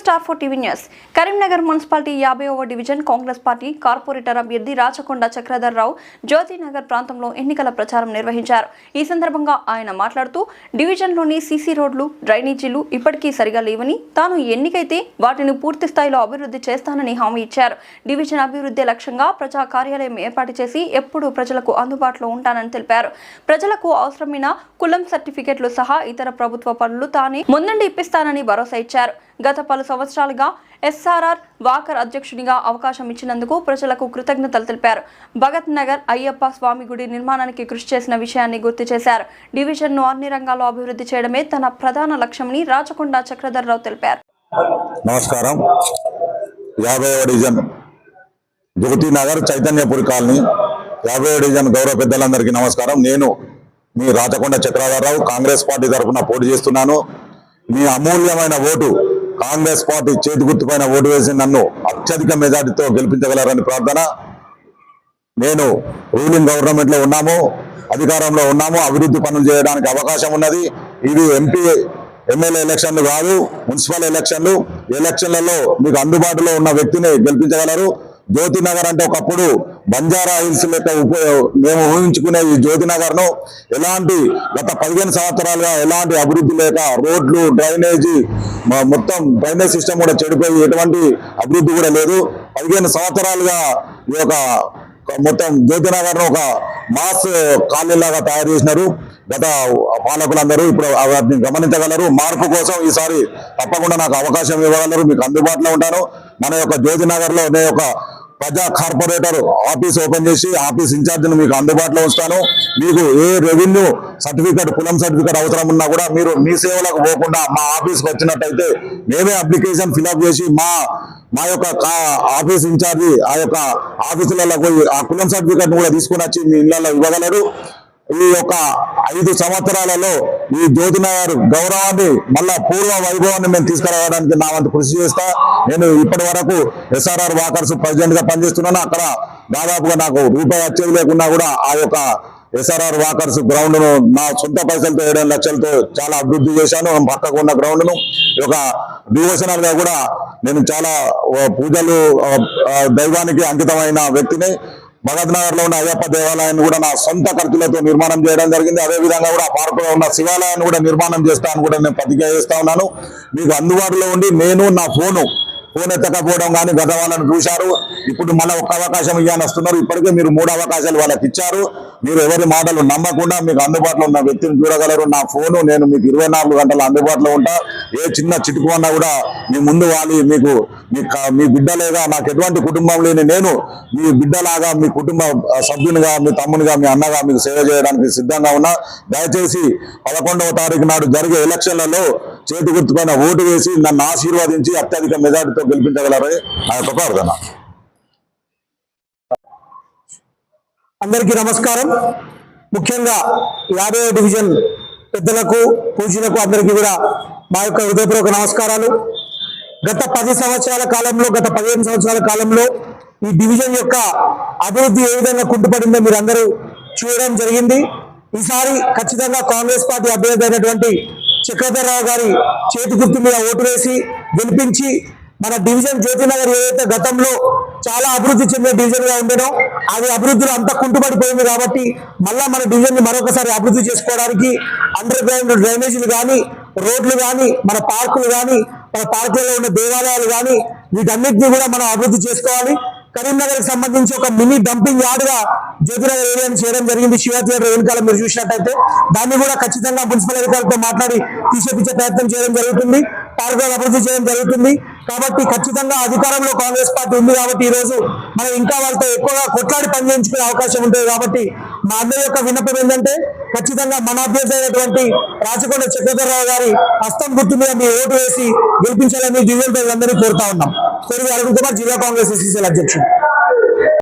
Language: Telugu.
Star for TV news. Karimnagar municipality 50వ డివిజన్ కాంగ్రెస్ పార్టీ కార్పొరేటర్ అభ్యర్థి రాచకొండ చక్రధర్రావు జ్యోతినగర్ ప్రాంతంలో ఎన్నికల ప్రచారం నిర్వహించారు. ఈ సందర్భంగా ఆయన మాట్లాడుతూ డివిజన్లోని సీసీ రోడ్లు, డ్రైనేజీలు ఇప్పటికీ సరిగా లేవని, తాను ఎన్నికైతే వాటిని పూర్తి స్థాయిలో అభివృద్ధి చేస్తానని హామీ ఇచ్చారు. డివిజన్ అభివృద్ధి లక్ష్యంగా ప్రజా కార్యాలయం ఏర్పాటు చేసి ఎప్పుడూ ప్రజలకు అందుబాటులో ఉంటానని తెలిపారు. ప్రజలకు అవసరమైన కులం సర్టిఫికెట్లు సహా ఇతర ప్రభుత్వ పనులు తానే ముందుండి ఇప్పిస్తానని భరోసా ఇచ్చారు. గత పలు సంవత్సరాలుగా ఎస్ఆర్ఆర్ వాకర్ అధ్యక్షునిగా అవకాశం ఇచ్చినందుకు ప్రజలకు కృతజ్ఞతలు తెలిపారు. భగత్ నగర్ అయ్యప్ప స్వామి గుడి నిర్మాణానికి కృషి చేసిన విషయాన్ని గుర్తు చేశారు. డివిజన్ను అన్ని రంగాల్లో అభివృద్ధి చేయడమే తన ప్రధాన లక్ష్యమని రాచకొండ చక్రధర్రావు తెలిపారు. నమస్కారం. 50వ డివిజన్ జ్యోతినగర్ చైతన్యపురి కాలనీ 50వ డివిజన్ గౌరవ పెద్దలందరికీ నమస్కారం. నేను మీ రాచకొండ చక్రధర్రావు కాంగ్రెస్ పార్టీ తరఫున పోటీ చేస్తున్నాను. మీ అమూల్యమైన ఓటు కాంగ్రెస్ పార్టీ చేతి గుర్తుపైన ఓటు వేసి నన్ను అత్యధిక మెజార్టీతో గెలిపించగలరని ప్రార్థన. నేను రూలింగ్ గవర్నమెంట్ లో ఉన్నాము, అధికారంలో ఉన్నాము, అభివృద్ధి పనులు చేయడానికి అవకాశం ఉన్నది. ఇది ఎంపీ ఎమ్మెల్యే ఎలక్షన్లు కాదు, మున్సిపల్ ఎలక్షన్లు. ఎలక్షన్లలో మీకు అందుబాటులో ఉన్న వ్యక్తిని గెలిపించగలరు. జ్యోతినగర్ అంటే ఒకప్పుడు బంజారా హిల్స్ లెక్క మేము ఊహించుకునే ఈ జ్యోతినగర్ ను ఎలాంటి గత 15 సంవత్సరాలుగా ఎలాంటి అభివృద్ధి లేక రోడ్లు, డ్రైనేజీ, మొత్తం డ్రైనేజ్ సిస్టమ్ కూడా చెడిపోయి ఎటువంటి అభివృద్ధి కూడా లేదు. 15 సంవత్సరాలుగా ఈ యొక్క మొత్తం జ్యోతినగర్ ను ఒక మాస్ కాలనీలాగా తయారు చేసినారు గత పాలకులందరూ. ఇప్పుడు వాటిని గమనించగలరు. మార్పు కోసం ఈసారి తప్పకుండా నాకు అవకాశం ఇవ్వగలరు. మీకు అందుబాటులో ఉంటాను. మన యొక్క జ్యోతినగర్ లో నేను ఒక ప్రజా కార్పొరేటర్ ఆఫీస్ ఓపెన్ చేసి ఆఫీస్ ఇన్ఛార్జిని మీకు అందుబాటులో ఉంచుతాను. మీకు ఏ రెవెన్యూ సర్టిఫికేట్, కులం సర్టిఫికేట్ అవసరం ఉన్నా కూడా మీరు మీ సేవలకు పోకుండా మా ఆఫీస్కి వచ్చినట్టయితే మేమే అప్లికేషన్ ఫిల్అప్ చేసి మా యొక్క ఆఫీస్ ఇన్ఛార్జి ఆ యొక్క ఆఫీసులలో పోయి ఆ కులం సర్టిఫికేట్ కూడా తీసుకుని వచ్చి మీ ఇళ్లలో ఇవ్వగలరు. ఈ యొక్క 5 సంవత్సరాలలో ఈ జ్యోతినగర్ గౌరవాన్ని మళ్ళా పూర్వ వైభవాన్ని మేము తీసుకురావడానికి నా వంతు కృషి చేస్తా. నేను ఇప్పటి వరకు ఎస్ఆర్ఆర్ వాకర్స్ ప్రెసిడెంట్ గా పనిచేస్తున్నాను. అక్కడ దాదాపుగా నాకు రూపాయి వచ్చేది లేకున్నా కూడా ఆ యొక్క ఎస్ఆర్ఆర్ వాకర్స్ గ్రౌండ్ ను నా సొంత పైసలతో 7 లక్షలతో చాలా అభివృద్ధి చేశాను. పక్కకు ఉన్న గ్రౌండ్ ను ఒక డివోషనల్ గా కూడా నేను చాలా పూజలు దైవానికి అంకితమైన వ్యక్తిని. భగత్ నగర్ లో ఉన్న అయ్యప్ప దేవాలయాన్ని కూడా నా సొంత ఖర్చులతో నిర్మాణం చేయడం జరిగింది. అదే విధంగా కూడా ఆ పార్కులో ఉన్న శివాలయాన్ని కూడా నిర్మాణం చేస్తాను కూడా నేను ప్రతిజ్ఞ చేస్తా ఉన్నాను. మీకు అందుబాటులో ఉండి నేను నా ఫోన్ ఎత్తకపోవడం కానీ గత వాళ్ళని చూశారు. ఇప్పుడు మళ్ళీ ఒక అవకాశం ఇవ్వని వస్తున్నారు. ఇప్పటికే మీరు 3 అవకాశాలు వాళ్ళకి ఇచ్చారు. మీరు ఎవరి మాటలు నమ్మకుండా మీకు అందుబాటులో ఉన్న వ్యక్తిని చూడగలరు. నా ఫోను నేను మీకు 24 గంటలు అందుబాటులో ఉంటా. ఏ చిన్న చిటుకు అన్నా కూడా మీ ముందు వాలి మీకు మీ బిడ్డలేగా నాకు ఎటువంటి కుటుంబం లేని నేను మీ బిడ్డలాగా, మీ కుటుంబ సభ్యునిగా, మీ తమ్మునిగా, మీ అన్నగా మీకు సేవ చేయడానికి సిద్ధంగా ఉన్నా. దయచేసి 11వ తారీఖు నాడు జరిగే ఎలక్షన్లలో చేతి గుర్తుపైన ఓటు వేసి నన్ను ఆశీర్వదించి అత్యధిక మెజార్టీతో గెలిపించగలరని నా యొక్క ప్రార్థన. అందరికీ నమస్కారం. ముఖ్యంగా 50వ డివిజన్ పెద్దలకు, పూజలకు అందరికీ కూడా మా యొక్క హృదయపూర్వక నమస్కారాలు. గత 10 సంవత్సరాల కాలంలో, గత 15 సంవత్సరాల కాలంలో ఈ డివిజన్ యొక్క అభివృద్ధి ఏ విధంగా కుంటుపడిందో మీరు అందరూ చూడడం జరిగింది. ఈసారి ఖచ్చితంగా కాంగ్రెస్ పార్టీ అభ్యర్థి అయినటువంటి చక్రధర్రావు గారి చేతి గుర్తు మీద ఓటు వేసి గెలిపించి మన డివిజన్ జ్యోతినగర్ ఏదైతే గతంలో చాలా అభివృద్ధి చెందిన డివిజన్ గా ఉండేనో అది అభివృద్ధిలో అంత కుంటుపడిపోయింది. కాబట్టి మళ్ళా మన డివిజన్ ని మరొకసారి అభివృద్ధి చేసుకోవడానికి అండర్ గ్రౌండ్ డ్రైనేజీలు కానీ, రోడ్లు కానీ, మన పార్కులు కానీ, మన పార్కులలో ఉన్న దేవాలయాలు కానీ, వీటన్నిటినీ కూడా మనం అభివృద్ధి చేసుకోవాలి. కరీంనగర్ కి సంబంధించి ఒక మినీ డంపింగ్ యార్డ్ గా జ్యోతినగర్ ఏరియాని చేయడం జరిగింది. శివ థియేటర్ వెనుకాల మీరు చూసినట్టయితే దాన్ని కూడా ఖచ్చితంగా మున్సిపల్ అధికారులతో మాట్లాడి తీసేపించే ప్రయత్నం చేయడం జరుగుతుంది. పార్కులను అభివృద్ధి చేయడం జరుగుతుంది. కాబట్టి ఖచ్చితంగా అధికారంలో కాంగ్రెస్ పార్టీ ఉంది కాబట్టి ఈ రోజు మనం ఇంకా వాళ్ళతో ఎక్కువగా కొట్లాడి పనిచేయించుకునే అవకాశం ఉంటుంది. కాబట్టి మా అందరి యొక్క విన్నపం ఏంటంటే ఖచ్చితంగా మన అభ్యర్థి అయినటువంటి రాచకొండ చక్రధర్రావు గారి హస్తం గుర్తు మీద మీ ఓటు వేసి గెలిపించాలని డివిజన్ ప్రజలందరినీ కోరుతా ఉన్నాం. కోరి అరుణ్ కుమార్, జిల్లా కాంగ్రెస్ ఎస్సీసీఎల్ అధ్యక్షుడు.